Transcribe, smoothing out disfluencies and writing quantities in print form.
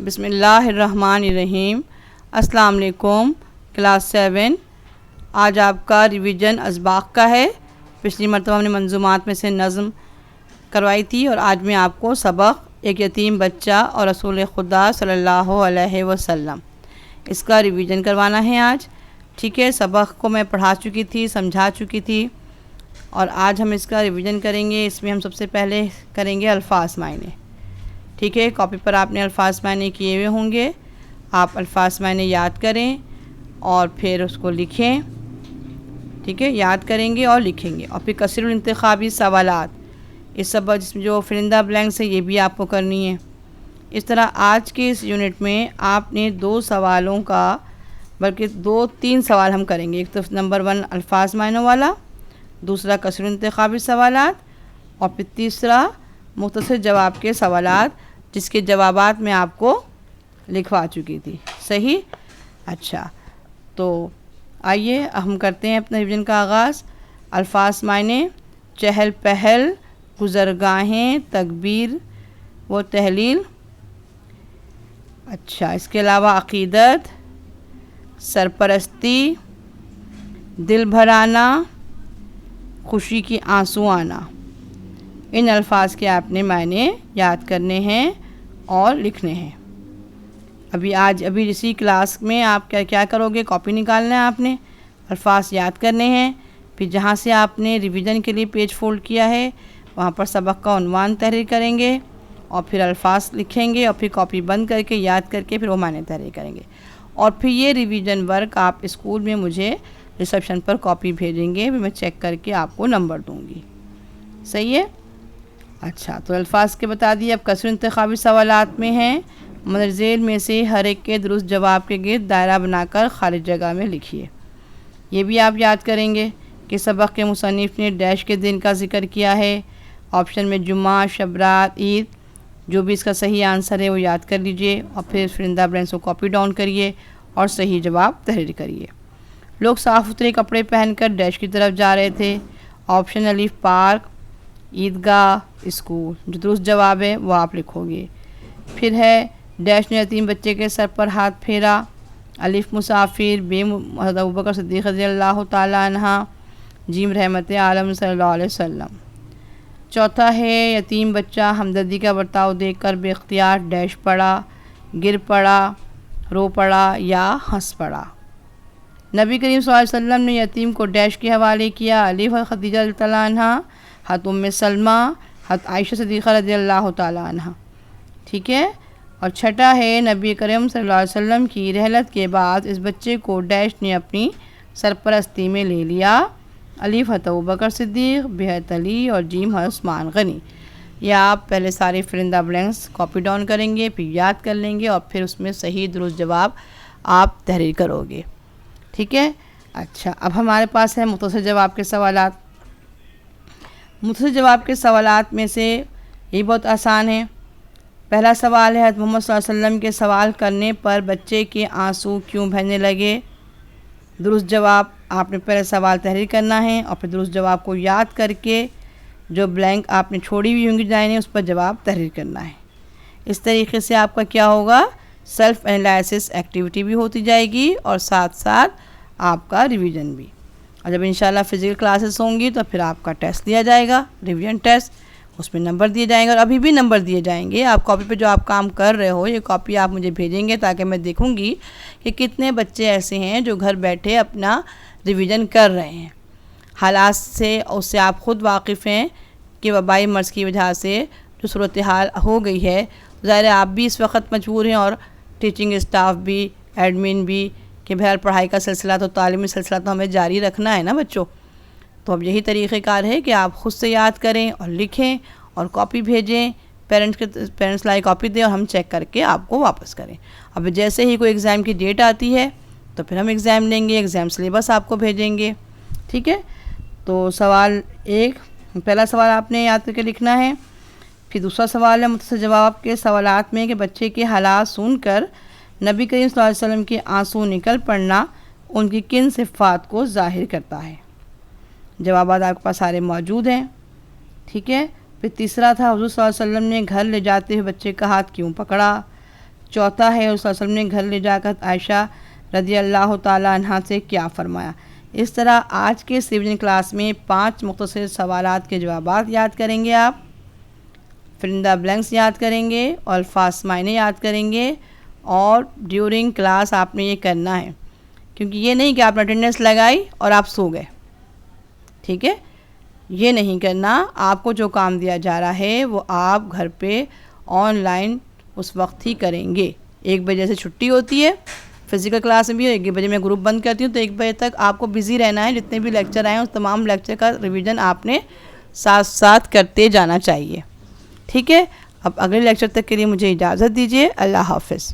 بسم اللہ الرحمن الرحیم۔ السلام علیکم کلاس 7۔ آج آپ کا ریویژن اسباق کا ہے۔ پچھلی مرتبہ ہم نے منظومات میں سے نظم کروائی تھی اور آج میں آپ کو سبق ایک یتیم بچہ اور رسول خدا صلی اللہ علیہ وسلم اس کا ریویژن کروانا ہے آج۔ ٹھیک ہے، سبق کو میں پڑھا چکی تھی، سمجھا چکی تھی اور آج ہم اس کا ریویژن کریں گے۔ اس میں ہم سب سے پہلے کریں گے الفاظ معنی۔ ٹھیک ہے، کاپی پر آپ نے الفاظ معنی کیے ہوئے ہوں گے۔ آپ الفاظ معنی یاد کریں اور پھر اس کو لکھیں۔ ٹھیک ہے، یاد کریں گے اور لکھیں گے۔ اور پھر کثیر الانتخابی سوالات، اس سبق جس میں جو فلندہ بلینکس ہے یہ بھی آپ کو کرنی ہے۔ اس طرح آج کے اس یونٹ میں آپ نے 2 سوالوں کا بلکہ 2-3 سوال ہم کریں گے۔ ایک تو نمبر 1 الفاظ معنوں والا، دوسرا کثیر الانتخابی سوالات اور پھر تیسرا مختصر جواب کے سوالات جس کے جوابات میں آپ کو لکھوا چکی تھی۔ صحیح؟ اچھا، تو آئیے ہم کرتے ہیں اپنے ریویژن کا آغاز۔ الفاظ معنی: چہل پہل، گزرگاہیں، تکبیر و تحلیل۔ اچھا، اس کے علاوہ عقیدت، سرپرستی، دل بھرانا، خوشی کی آنسو آنا۔ ان الفاظ کے آپ نے معنی یاد کرنے ہیں اور لکھنے ہیں۔ ابھی اسی کلاس میں آپ کیا کرو گے، کاپی نکالنا ہے، آپ نے الفاظ یاد کرنے ہیں، پھر جہاں سے آپ نے ریویژن کے لیے پیج فولڈ کیا ہے وہاں پر سبق کا عنوان تحریر کریں گے اور پھر الفاظ لکھیں گے اور پھر کاپی بند کر کے یاد کر کے پھر وہ معنی تحریر کریں گے۔ اور پھر یہ ریویژن ورک آپ اسکول میں مجھے ریسیپشن پر کاپی بھیجیں گے، پھر میں چیک کر کے آپ کو نمبر دوں گی۔ صحیح ہے؟ اچھا، تو الفاظ کے بتا دیے۔ اب کثیر انتخابی سوالات میں ہیں، مندرجہ ذیل میں سے ہر ایک کے درست جواب کے گرد دائرہ بنا کر خالی جگہ میں لکھیے۔ یہ بھی آپ یاد کریں گے کہ سبق کے مصنف نے ڈیش کے دن کا ذکر کیا ہے۔ آپشن میں جمعہ، شب رات، عید، جو بھی اس کا صحیح آنسر ہے وہ یاد کر لیجئے اور پھر فلندہ بلینکس کو کاپی ڈاؤن کریے اور صحیح جواب تحریر کریے۔ لوگ صاف ستھرے کپڑے پہن کر ڈیش کی طرف جا رہے تھے۔ آپشن الف پارک، عیدگاہ، اسکول۔ جو درست جواب ہے وہ آپ لکھو گے۔ پھر ہے ڈیش نے یتیم بچے کے سر پر ہاتھ پھیرا۔ الف مسافر، ب حضرت ابوبکر صدیق رضی اللہ تعالیٰ عنہ، جیم رحمت عالم صلی اللہ علیہ وسلم۔ چوتھا ہے یتیم بچہ ہمدردی کا برتاؤ دیکھ کر بے اختیار ڈیش پڑا، گر پڑا، رو پڑا یا ہنس پڑا۔ نبی کریم صلی اللہ علیہ وسلم نے یتیم کو ڈیش کے حوالے کیا۔ الف خدیجہ رضی اللہ عنہ، حضرت ام سلمہ، حضرت عائشہ صدیقہ رضی اللہ تعالیٰ عنہ۔ ٹھیک ہے، اور چھٹا ہے نبی کریم صلی اللہ علیہ وسلم کی رحلت کے بعد اس بچے کو ڈیش نے اپنی سرپرستی میں لے لیا۔ الف حضرت ابوبکر صدیق، ب حضرت علی اور جیم حضرت عثمان غنی۔ یہ آپ پہلے سارے فلندہ بلینکس کاپی ڈاؤن کریں گے، پھر یاد کر لیں گے اور پھر اس میں صحیح درست جواب آپ تحریر کرو گے۔ ٹھیک ہے، اچھا، اب ہمارے پاس ہے مختصر جواب کے سوالات۔ مختصر جواب کے سوالات میں سے یہ بہت آسان ہے۔ پہلا سوال ہے، حضرت محمد صلی اللہ علیہ وسلم کے سوال کرنے پر بچے کے آنسو کیوں بہنے لگے؟ درست جواب آپ نے پہلے سوال تحریر کرنا ہے اور پھر درست جواب کو یاد کر کے جو بلینک آپ نے چھوڑی ہوئی ہوں گی ڈائن اس پر جواب تحریر کرنا ہے۔ اس طریقے سے آپ کا کیا ہوگا، سیلف انالائسس ایکٹیویٹی بھی ہوتی جائے گی اور ساتھ ساتھ آپ کا ریویژن بھی۔ اور جب انشاءاللہ فزیکل کلاسز ہوں گی تو پھر آپ کا ٹیسٹ دیا جائے گا، ریویژن ٹیسٹ، اس میں نمبر دیے جائیں گے اور ابھی بھی نمبر دیے جائیں گے۔ آپ کاپی پہ جو آپ کام کر رہے ہو یہ کاپی آپ مجھے بھیجیں گے تاکہ میں دیکھوں گی کہ کتنے بچے ایسے ہیں جو گھر بیٹھے اپنا ریویژن کر رہے ہیں۔ حالات سے اس سے آپ خود واقف ہیں کہ وبائی مرض کی وجہ سے جو صورتحال ہو گئی ہے، ظاہر ہے آپ بھی اس وقت مجبور ہیں اور ٹیچنگ اسٹاف بھی، ایڈمن بھی، کہ بہر پڑھائی کا سلسلہ تو تعلیمی سلسلہ تو ہمیں جاری رکھنا ہے نا بچوں۔ تو اب یہی طریقہ کار ہے کہ آپ خود سے یاد کریں اور لکھیں اور کاپی بھیجیں، پیرنٹس لائی کاپی دیں اور ہم چیک کر کے آپ کو واپس کریں۔ اب جیسے ہی کوئی ایگزام کی ڈیٹ آتی ہے تو پھر ہم ایگزام لیں گے، ایگزام سلیبس آپ کو بھیجیں گے۔ ٹھیک ہے، تو سوال 1، پہلا سوال آپ نے یاد کر کے لکھنا ہے۔ پھر دوسرا سوال ہے مختصر جواب کے سوالات میں کہ بچے کے حالات سن کر نبی کریم صلی اللہ علیہ وسلم کے آنسو نکل پڑنا ان کی کن صفات کو ظاہر کرتا ہے؟ جوابات آپ کے پاس سارے موجود ہیں۔ ٹھیک ہے، پھر تیسرا تھا حضور صلی اللہ علیہ وسلم نے گھر لے جاتے ہوئے بچے کا ہاتھ کیوں پکڑا؟ چوتھا ہے اس وسلم نے گھر لے جا کر عائشہ رضی اللہ تعالیٰ عنہ سے کیا فرمایا۔ اس طرح آج کے ریویژن کلاس میں 5 مختصر سوالات کے جوابات یاد کریں گے آپ، فل ان دا بلینکس یاد کریں گے اور الفاظ معنی یاد کریں گے، اور ڈیورنگ کلاس آپ نے یہ کرنا ہے، کیونکہ یہ نہیں کہ آپ نے اٹینڈنس لگائی اور آپ سو گئے، ٹھیک ہے، یہ نہیں کرنا۔ آپ کو جو کام دیا جا رہا ہے وہ آپ گھر پہ آن لائن اس وقت ہی کریں گے۔ 1 بجے سے چھٹی ہوتی ہے فزیکل کلاس میں بھی، 1 بجے میں گروپ بند کرتی ہوں، تو 1 بجے تک آپ کو بزی رہنا ہے۔ جتنے بھی لیکچر آئے ہیں اس تمام لیکچر کا ریویژن آپ نے ساتھ ساتھ کرتے جانا چاہیے، ٹھیک ہے۔ اب اگلے لیکچر تک کے لیے مجھے اجازت دیجیے، اللہ حافظ۔